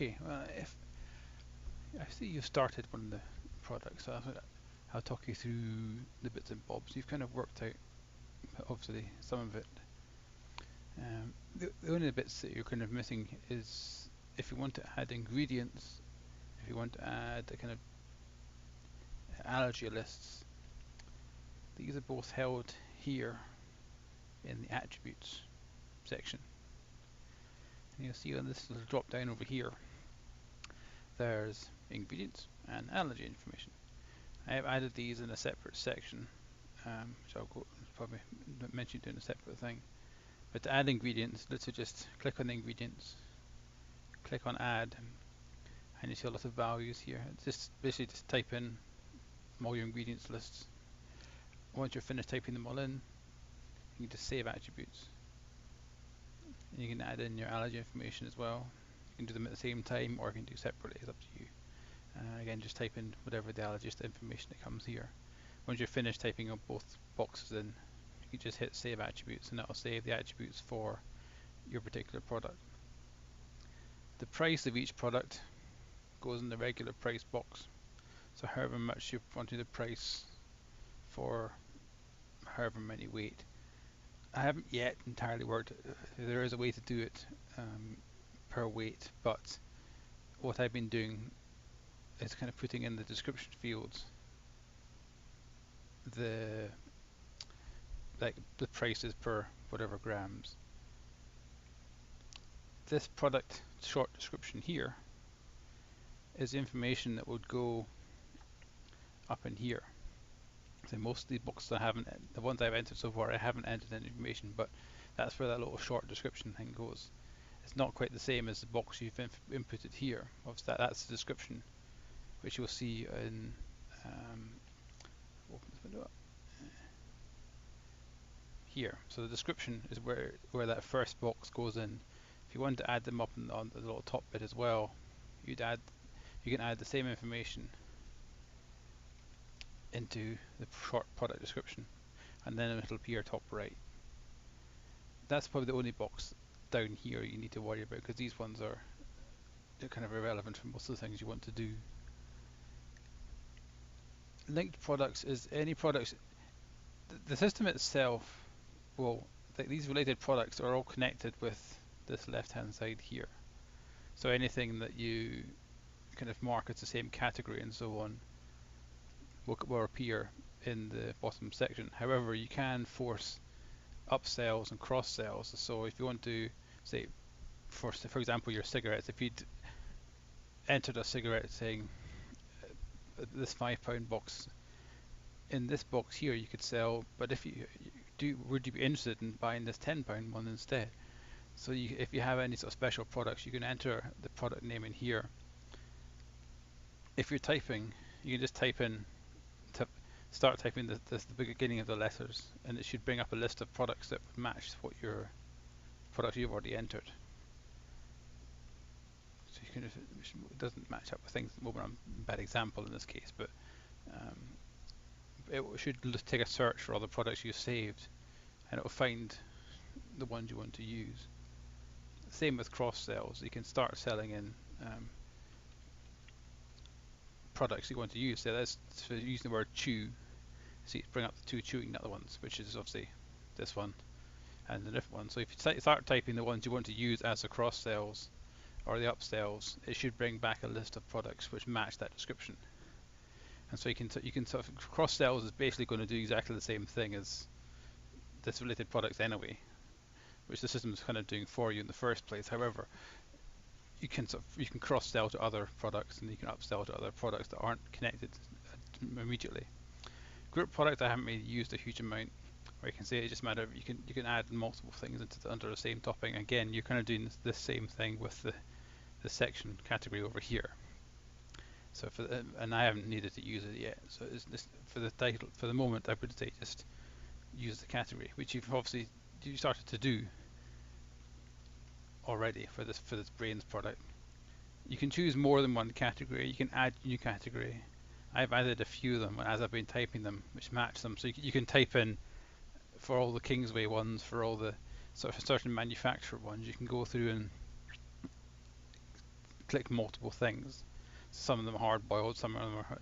Okay, well, if I see you've started one of the products, so I'll talk you through the bits and bobs. You've kind of worked out, obviously, some of it. The only bits that you're kind of missing is if you want to add ingredients, if you want to add a kind of allergy lists. These are both held here in the attributes section. And you'll see on this little drop down over here, there's ingredients and allergy information. I have added these in a separate section, which I'll probably mention in a separate thing. But to add ingredients, let's just click on the ingredients, click on add, and you see a lot of values here. It's just basically just type in all your ingredients lists. Once you're finished typing them all in, you can just save attributes. And you can add in your allergy information as well. You can do them at the same time, or you can do separately. It's up to you. Again, just type in whatever the allergist information that comes here. Once you're finished typing up both boxes in, you can just hit save attributes, and that will save the attributes for your particular product. The price of each product goes in the regular price box. So however much you want the price for however many weight. I haven't yet entirely worked. There is a way to do it per weight, but what I've been doing is kind of putting in the description fields the prices per whatever grams. This product short description here is information that would go up in here. So most of the boxes the ones I've entered so far, I haven't entered any information, but that's where that little short description thing goes. It's not quite the same as the box you've inputted here. Obviously that's the description, which you'll see in open this window up here. So the description is where that first box goes in. If you want to add them up on the little top bit as well, you can add the same information into the short product description, and then it'll appear top right. That's probably the only box down here you need to worry about, because these ones they're kind of irrelevant for most of the things you want to do. Linked products is any products. The system itself will, these related products are all connected with this left hand side here. So anything that you kind of mark as the same category and so on will appear in the bottom section. However, you can force upsells and cross sells. So if you want to say, for example, your cigarettes, if you'd entered a cigarette saying this £5 box, in this box here you could sell, but if would you be interested in buying this £10 one instead? So if you have any sort of special products, you can enter the product name in here. If you're typing, you can just type in, start typing the beginning of the letters, and it should bring up a list of products that would match what your product you've already entered. So you can, it doesn't match up with things at the moment. I'm a bad example in this case, but it should take a search for all the products you've saved, and it will find the ones you want to use. Same with cross sells. You can start selling in products you want to use. So that's for using the word chew. See, bring up the two chewing nut ones, which is obviously this one and the different one. So if you start typing the ones you want to use as the cross sells or the upsells, it should bring back a list of products which match that description. And so you can sort of cross sells is basically going to do exactly the same thing as this related products anyway, which the system is kind of doing for you in the first place. However, you can cross sell to other products, and you can upsell to other products that aren't connected immediately. Group product I haven't really used a huge amount, where you can say it's just a matter of you can add multiple things under the same topping. Again, you're kind of doing this same thing with the section category over here. So and I haven't needed to use it yet. So for the title, for the moment, I would say just use the category, which you started to do already for this brains product. You can choose more than one category. You can add new category. I've added a few of them as I've been typing them, which match them. So you can type in for all the Kingsway ones, for all the sort of certain manufacturer ones. You can go through and click multiple things. Some of them are hard boiled, some of them are.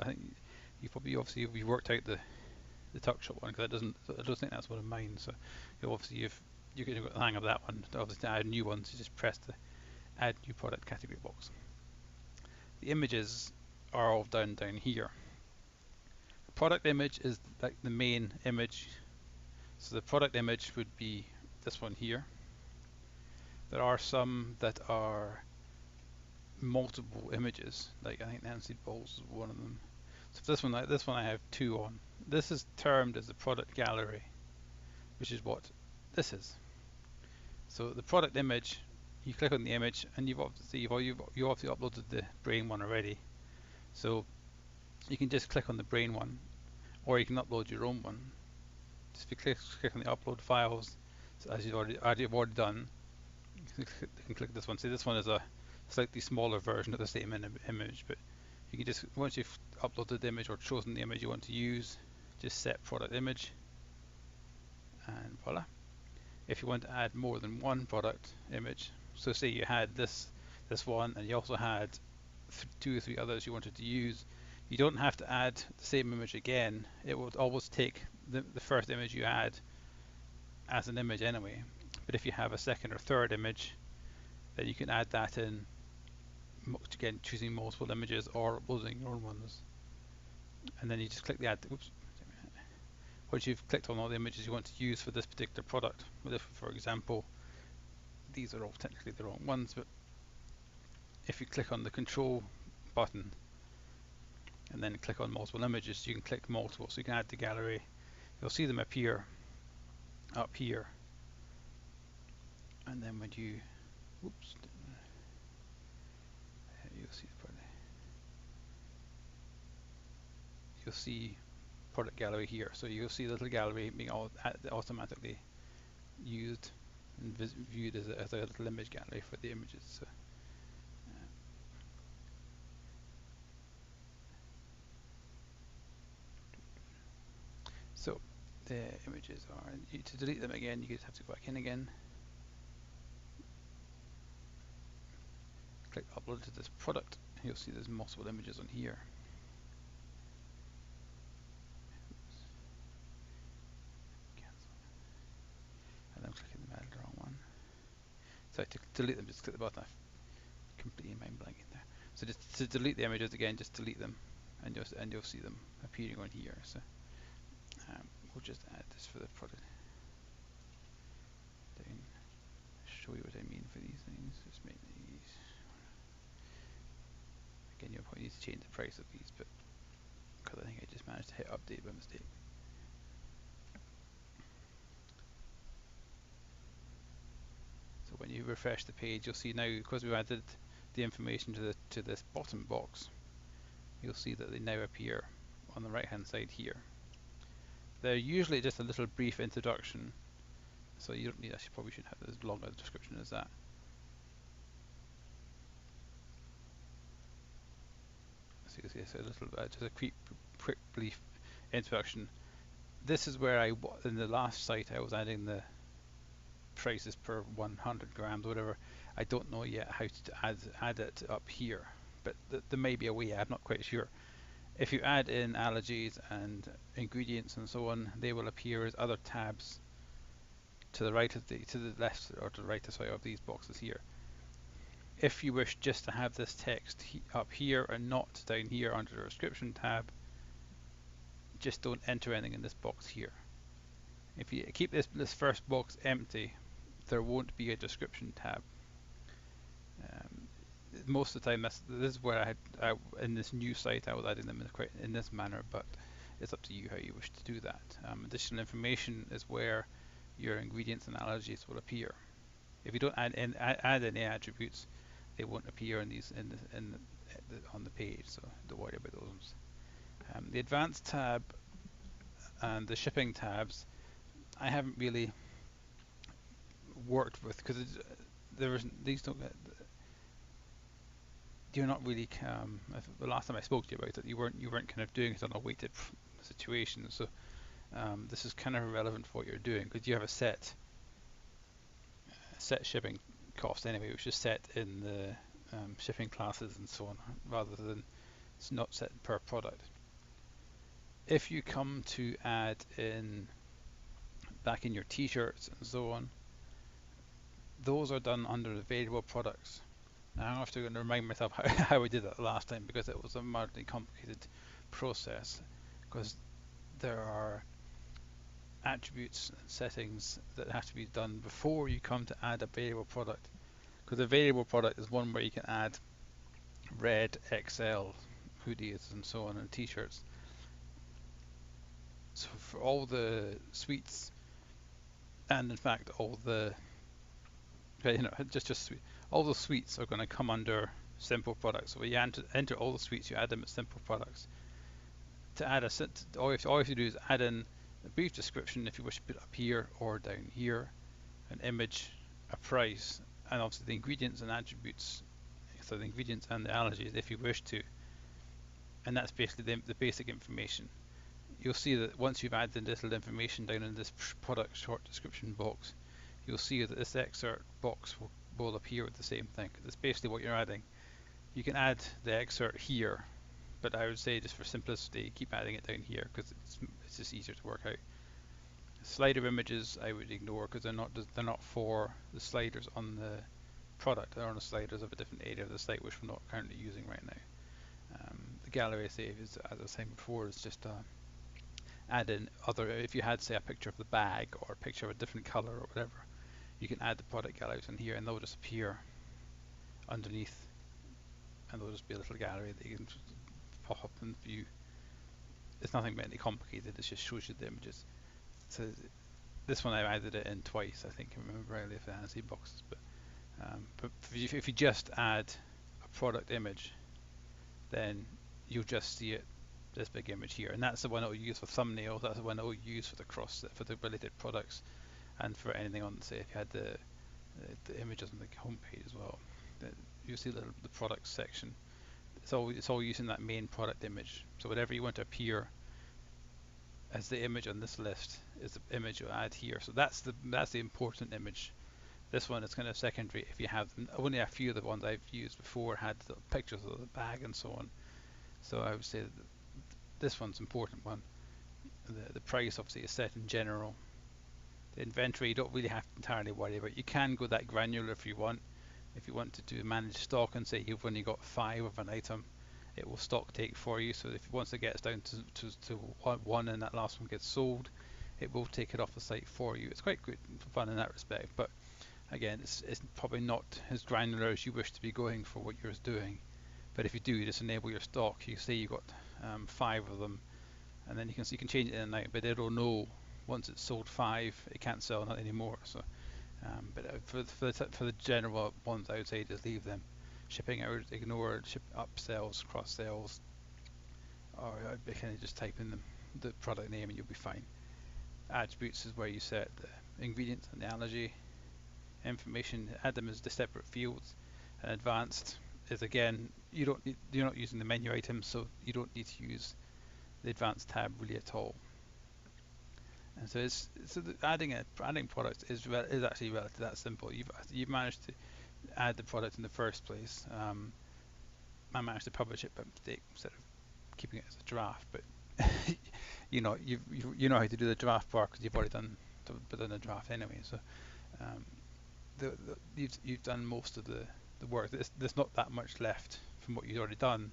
I think you've probably obviously you've worked out the tuck shop one because I don't think that's one of mine. So you obviously you've got the hang of that one. Obviously to add new ones, you just press the add new product category box. The images are all down here. The product image is like the main image. So the product image would be this one here. There are some that are multiple images, like I think Nancy Bowles is one of them. So this one I have two on. This is termed as the product gallery, which is what this is. So the product image, you click on the image, and you obviously uploaded the brain one already. So you can just click on the brain one, or you can upload your own one. Just if you click on the upload files, so as you've already done, you can click this one. See, this one is a slightly smaller version of the same image, but you can just, once you've uploaded the image or chosen the image you want to use, just set product image, and voila. If you want to add more than one product image, so say you had this one and you also had 2 or 3 others you wanted to use, you don't have to add the same image again. It will always take the first image you add as an image anyway. But if you have a second or third image, then you can add that in, again choosing multiple images or uploading your own ones. And then you just click the add. Oops. Once you've clicked on all the images you want to use for this particular product, for example, these are all technically the wrong ones, but if you click on the control button and then click on multiple images, you can click multiple, so you can add to gallery. You'll see them appear up here, and then when you, whoops, you'll see the product. You'll see product gallery here, so you'll see the little gallery being automatically used and viewed as a little image gallery for the images. So the images are, to delete them again, you just have to go back in again, click upload to this product. You'll see there's multiple images on here. And I'm clicking the wrong one. So to delete them, just click the button. I've completely mind blanking there. So just to delete the images again, just delete them, and you'll see them appearing on here. So we'll just add this for the product. Down. Show you what I mean for these things. Just make these. Again, you'll probably need to change the price of these, but because I think I just managed to hit update by mistake. So when you refresh the page, you'll see now, because we've added the information to this bottom box, you'll see that they now appear on the right hand side here. They're usually just a little brief introduction, so you don't need, actually probably shouldn't have as long a description as that. So you see it's a little just a quick brief introduction. This is where in the last site I was adding the prices per 100 grams, whatever. I don't know yet how to add it up here, but there may be a way. I'm not quite sure. If you add in allergies and ingredients and so on, they will appear as other tabs to the right of to the left or to the right of these boxes here. If you wish just to have this text up here and not down here under the description tab, just don't enter anything in this box here. If you keep this first box empty, there won't be a description tab. Most of the time, this is where in this new site I was adding them in this manner, but it's up to you how you wish to do that. Additional information is where your ingredients and allergies will appear. If you don't add any attributes, they won't appear on the page, so don't worry about those. The advanced tab and the shipping tabs, I haven't really worked with because these don't. You're not really. The last time I spoke to you about it, you weren't kind of doing it on a weighted situation. So this is kind of irrelevant for what you're doing because you have a set shipping cost anyway, which is set in shipping classes and so on, rather than it's not set per product. If you come to add in back in your t-shirts and so on, those are done under the variable products. Now I have to remind myself how I did that last time, because it was a mildly complicated process, because there are attributes and settings that have to be done before you come to add a variable product, because a variable product is one where you can add red XL hoodies and so on and t-shirts. So for all the suites, and in fact all the all the suites are going to come under simple products. So when you enter all the suites, you add them as simple products. To add all you have to do is add in a brief description if you wish to put it up here or down here, an image, a price, and obviously the ingredients and attributes, so the ingredients and the allergies if you wish to. And that's basically the basic information. You'll see that once you've added this little information down in this product short description box, you'll see that this excerpt box will appear with the same thing. That's basically what you're adding. You can add the excerpt here, but I would say just for simplicity, keep adding it down here, because it's just easier to work out. Slider images I would ignore, because they're not for the sliders on the product. They're on the sliders of a different area of the site which we're not currently using right now. The gallery save is, as I was saying before, is just add in other. If you had, say, a picture of the bag or a picture of a different color or whatever, you can add the product galleries in here, and they'll just appear underneath, and there'll just be a little gallery that you can pop up and view. It's nothing really complicated. It just shows you the images. So this one I added it in twice, I think. I remember rightly, if it has boxes, but if you just add a product image, then you'll just see it, this big image here, and that's the one that we'll use for thumbnails. That's the one that we'll use for the related products, and for anything on, say, if you had the images on the home page as well. You'll see the products section. It's all using that main product image. So whatever you want to appear as the image on this list is the image you'll add here. So that's the important image. This one is kind of secondary if you have them. Only a few of the ones I've used before had the pictures of the bag and so on. So I would say that this one's an important one. The price obviously is set in general. The inventory you don't really have to entirely worry about. You can go that granular if you want. If you want to manage stock and say you've only got 5 of an item, it will stock take for you. So if once it gets down to one and that last one gets sold, it will take it off the site for you. It's quite good fun in that respect, but again, it's probably not as granular as you wish to be going for what you're doing. But if you do, you just enable your stock. You say you've got 5 of them, and then you can change it in and out, but it'll know once it's sold 5, it can't sell that anymore. So, but for the general ones, I would say just leave them. Shipping out, ignore ship upsells, cross sells, or kind of just type in the product name and you'll be fine. Attributes is where you set the ingredients and the allergy. Information, add them as the separate fields. And advanced is, again, you're not using the menu items, so you don't need to use the advanced tab really at all. And so adding products is actually relatively that simple. You've managed to add the product in the first place. I managed to publish it by mistake instead of keeping it as a draft, but you know how to do the draft part because you've already done the draft anyway. So you've done most of the work. There's not that much left from what you've already done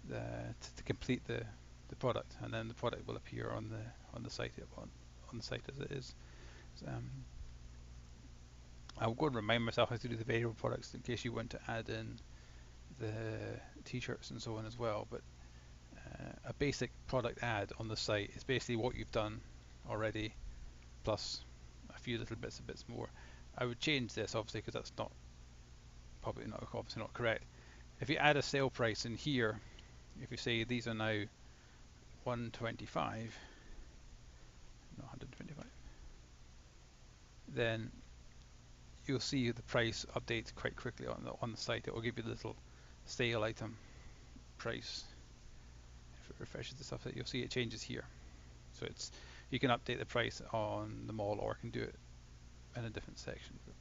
to complete the product, and then the product will appear on the site on the site as it is. So, I'll go and remind myself how to do the variable products in case you want to add in the t-shirts and so on as well. But a basic product ad on the site is basically what you've done already, plus a few little bits more. I would change this obviously because that's obviously not correct. If you add a sale price in here, if you say these are now 125, not 125, then you'll see the price updates quite quickly on the site. It will give you the little sale item price. If it refreshes the stuff, you'll see it changes here. So you can update the price on them all, or can do it in a different section. But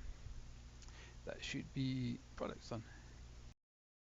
that should be products done.